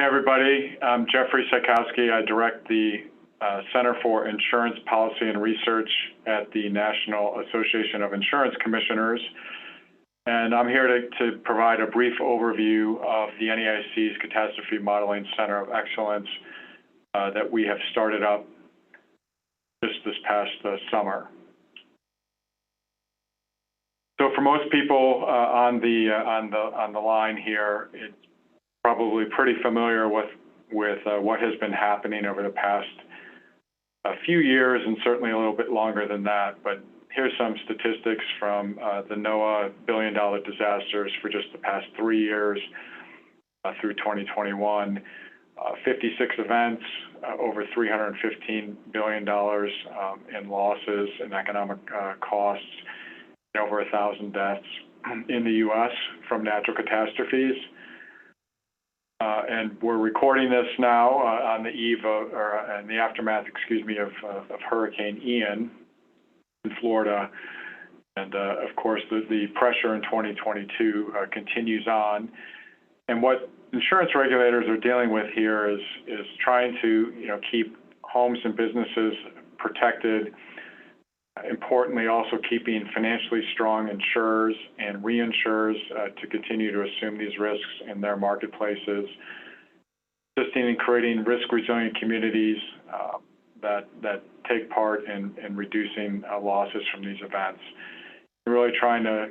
morning, everybody. I'm Jeffrey Czajkowski. I direct the Center for Insurance Policy and Research at the National Association of Insurance Commissioners. And I'm here to provide a brief overview of the NAIC's Catastrophe Modeling Center of Excellence that we have started up just this past summer. So for most people on the line here, it's probably pretty familiar with what has been happening over the past few years, and certainly a little bit longer than that. But here's some statistics from the NOAA billion-dollar disasters for just the past 3 years through 2021. 56 events, over $315 billion in losses and economic costs, and over 1,000 deaths in the U.S. from natural catastrophes. And we're recording this now on the eve of, or in the aftermath, of Hurricane Ian in Florida. And of course, the pressure in 2022 continues on. And what insurance regulators are dealing with here is trying to keep homes and businesses protected. Importantly, also keeping financially strong insurers and reinsurers to continue to assume these risks in their marketplaces, assisting in creating risk-resilient communities that take part in reducing losses from these events. And really trying to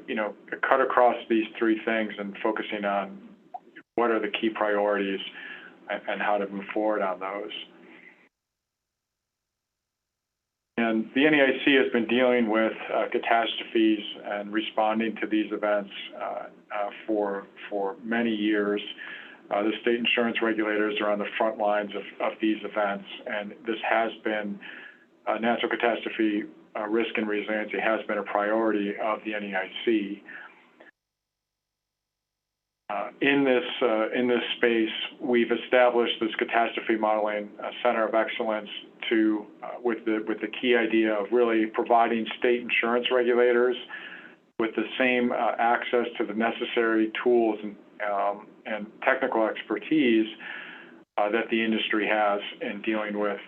cut across these three things and focusing on what are the key priorities and how to move forward on those. And the NAIC has been dealing with catastrophes and responding to these events for many years. The state insurance regulators are on the front lines of these events, and this has been natural catastrophe risk and resiliency has been a priority of the NAIC. In this space, we've established this Catastrophe Modeling Center of Excellence with the key idea of really providing state insurance regulators with the same access to the necessary tools and technical expertise that the industry has in dealing with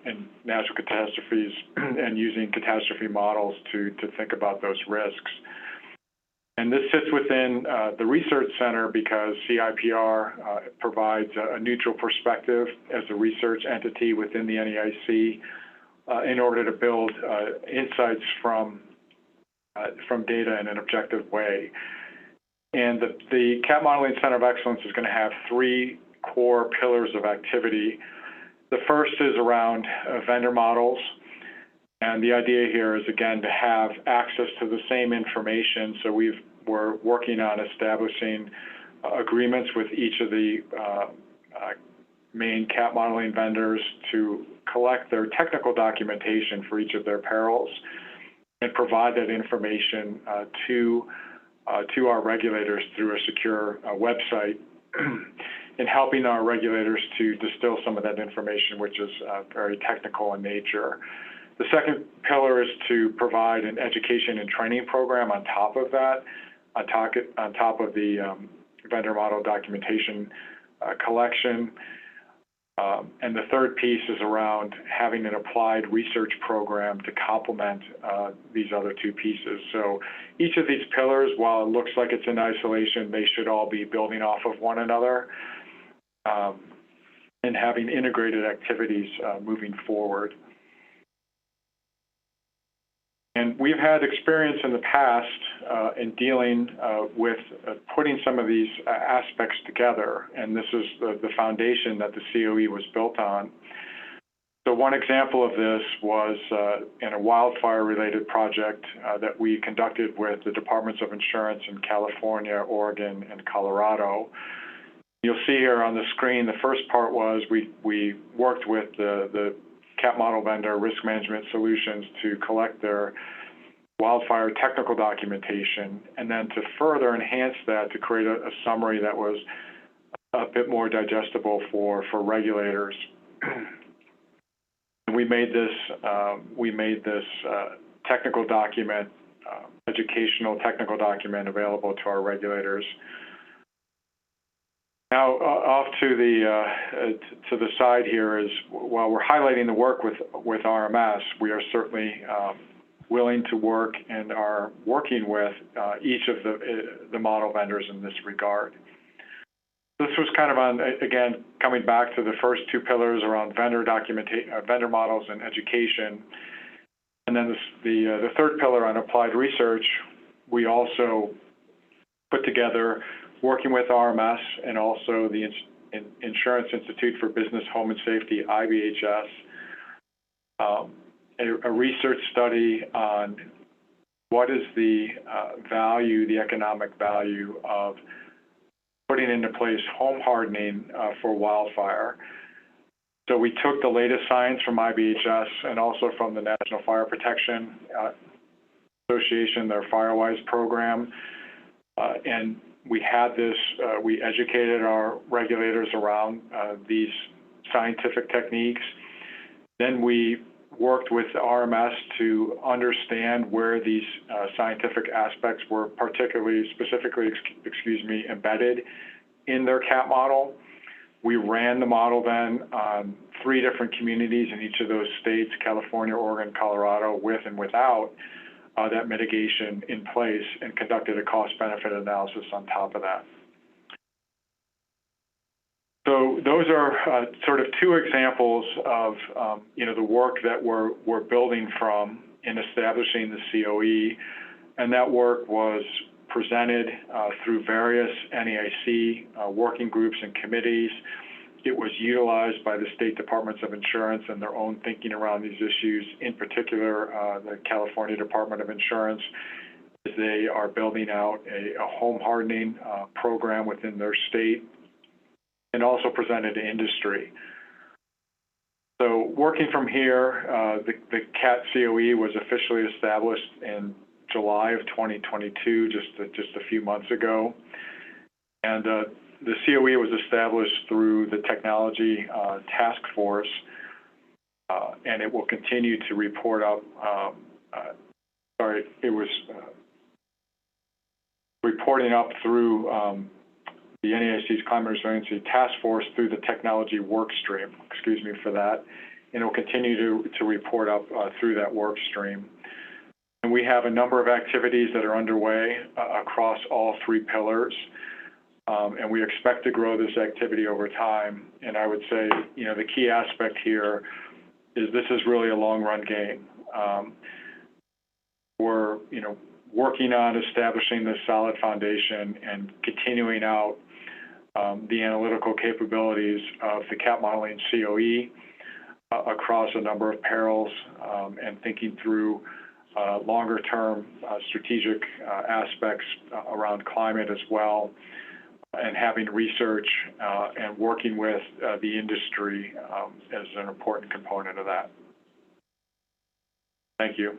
in natural catastrophes and using catastrophe models to think about those risks. And this sits within the research center because CIPR provides a neutral perspective as a research entity within the NAIC in order to build insights from data in an objective way. And the CAT Modeling Center of Excellence is going to have three core pillars of activity. The first is around vendor models. And the idea here is, again, to have access to the same information. So we're working on establishing agreements with each of the main CAT modeling vendors to collect their technical documentation for each of their perils and provide that information to our regulators through a secure website, and helping our regulators to distill some of that information, which is very technical in nature. The second pillar is to provide an education and training program on top of that, on top of the vendor model documentation collection. And the third piece is around having an applied research program to complement these other two pieces. So each of these pillars, while it looks like it's in isolation, they should all be building off of one another and having integrated activities moving forward. And we've had experience in the past in dealing with putting some of these aspects together, and this is the foundation that the COE was built on. So one example of this was in a wildfire-related project that we conducted with the Departments of Insurance in California, Oregon, and Colorado. You'll see here on the screen, the first part was we worked with the CAT model vendor, Risk Management Solutions, to collect their wildfire technical documentation, and then to further enhance that to create a summary that was a bit more digestible for regulators. We made this technical document, educational technical document, available to our regulators. Now, off to the side here is, while we're highlighting the work with RMS, we are certainly willing to work and are working with each of the model vendors in this regard. This was kind of on, again, coming back to the first two pillars around vendor models and education. And then the third pillar on applied research, we also put together, working with RMS and also the Insurance Institute for Business, Home and Safety, IBHS, a research study on what is the value, the economic value of putting into place home hardening for wildfire. So we took the latest science from IBHS and also from the National Fire Protection Association, their FireWise program, and we had this, we educated our regulators around these scientific techniques. Then we worked with RMS to understand where these scientific aspects were specifically embedded in their CAT model. We ran the model then on 3 different communities in each of those states, California, Oregon, Colorado, with and without that mitigation in place, and conducted a cost-benefit analysis on top of that. So those are sort of 2 examples of the work that we're building from in establishing the COE, and that work was presented through various NAIC working groups and committees. It was utilized by the state departments of insurance and their own thinking around these issues, in particular the California Department of Insurance, as they are building out a home hardening program within their state, and also presented to industry. So working from here, the CAT COE was officially established in July of 2022, just a few months ago. And the COE was established through the Technology Task Force, and it will continue to report up, it was reporting up through the NAIC's Climate Resiliency Task Force through the Technology Work Stream, excuse me for that, and it will continue to report up through that work stream. And we have a number of activities that are underway across all 3 pillars. And we expect to grow this activity over time. And I would say, the key aspect here is this is really a long-run game. We're, working on establishing this solid foundation and continuing out the analytical capabilities of the CAT modeling COE across a number of perils, and thinking through longer-term strategic aspects around climate as well, and having research and working with the industry as an important component of that. Thank you.